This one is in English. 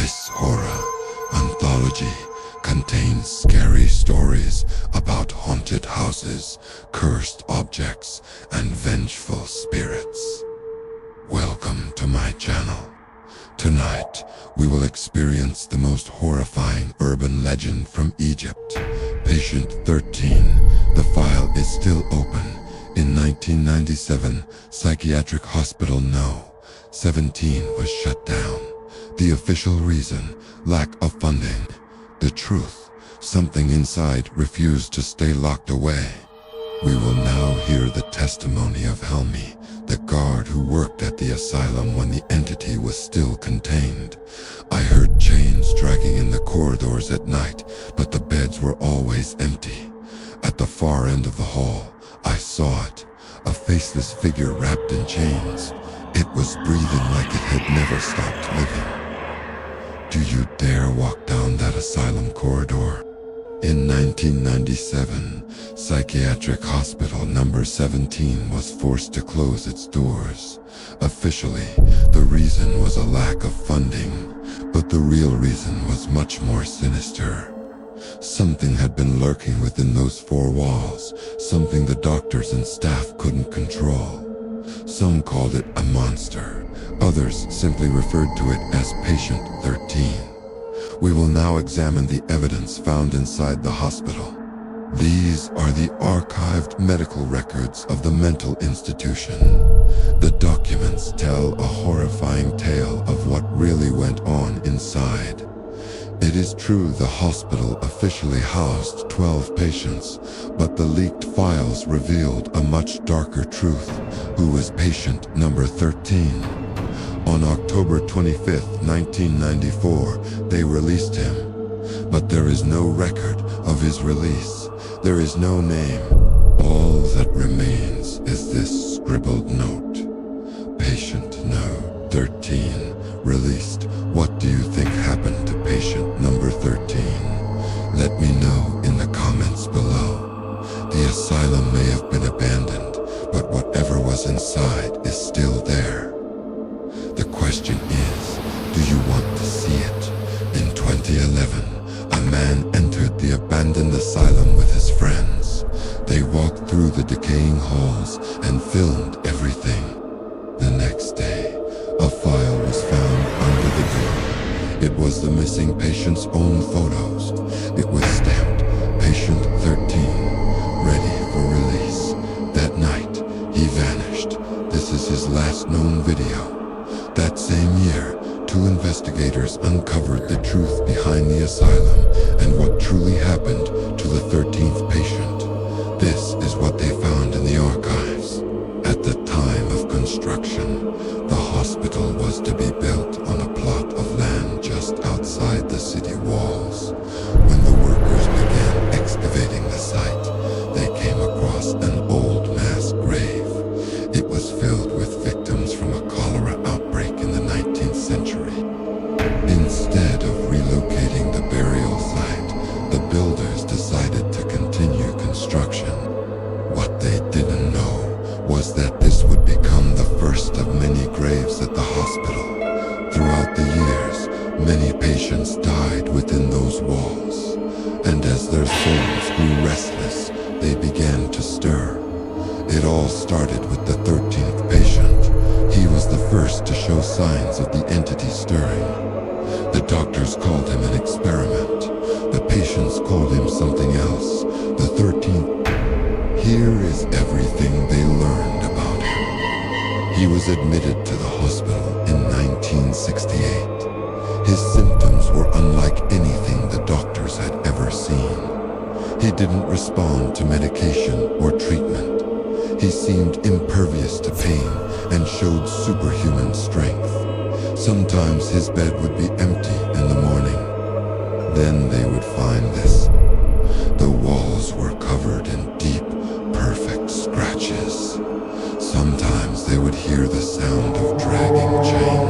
This horror anthology contains scary stories about haunted houses, cursed objects, and vengeful spirits. Welcome to my channel. Tonight, we will experience the most horrifying urban legend from Egypt. Patient 13. The file is still open. In 1997, Psychiatric Hospital No. 17 was shut down. The official reason, lack of funding. The truth, something inside refused to stay locked away. We will now hear the testimony of Helmi, the guard who worked at the asylum when the entity was still contained. I heard chains dragging in the corridors at night, but the beds were always empty. At the far end of the hall, I saw it, a faceless figure wrapped in chains. It was breathing like it had never stopped living. Do you dare walk down that asylum corridor? In 1997, Psychiatric Hospital number 17 was forced to close its doors. Officially, the reason was a lack of funding, but the real reason was much more sinister. Something had been lurking within those four walls, something the doctors and staff couldn't control. Some called it a monster, others simply referred to it as Patient 13. We will now examine the evidence found inside the hospital. These are the archived medical records of the mental institution. The documents tell a horrifying tale of what really went on inside. It is true the hospital officially housed 12 patients, but the leaked files revealed a much darker truth. Who was patient number 13? On October 25, 1994, they released him. But there is no record of his release. There is no name. All that remains is this scribbled note. Patient No. 13, released. What do you think happened to patient number 13? Let me know in the comments below. The asylum may have been abandoned, but whatever was inside is still there. The question is, do you want to see it? In 2011, a man entered the abandoned asylum with his friends. They walked through the decaying halls and filmed everything. The next day, a file was found under the door. It was the missing patient's own photos. It was stamped Patient 13, ready for release. That night, he vanished. This is his last known video. That same year, two investigators uncovered the truth behind the asylum and what truly happened to the 13th patient. This is what they found in the archives. At the time of construction, the hospital was to be built on a plot of land just outside the city walls. When the workers began excavating the site, they came across an old mass grave. It was filled with victims from a cholera outbreak in the 19th century. Instead of relocating the burial site, the builders decided to continue construction. What they didn't know was that this would become the first of many graves at the hospital. Throughout the years, many patients died within those walls. And as their souls grew restless, they began to stir. It all started with the 13th patient. He was the first to show signs of the entity stirring. The doctors called him an experiment. The patients called him something else. The 13th. Here is everything they learned about him. He was admitted to the hospital in 1968. His symptoms were unlike anything the doctors had ever seen. He didn't respond to medication or treatment. He seemed impervious to pain and showed superhuman strength. Sometimes his bed would be empty in the morning. Then they would find this. The walls were covered in deep, perfect scratches. Sometimes they would hear the sound of dragging chains.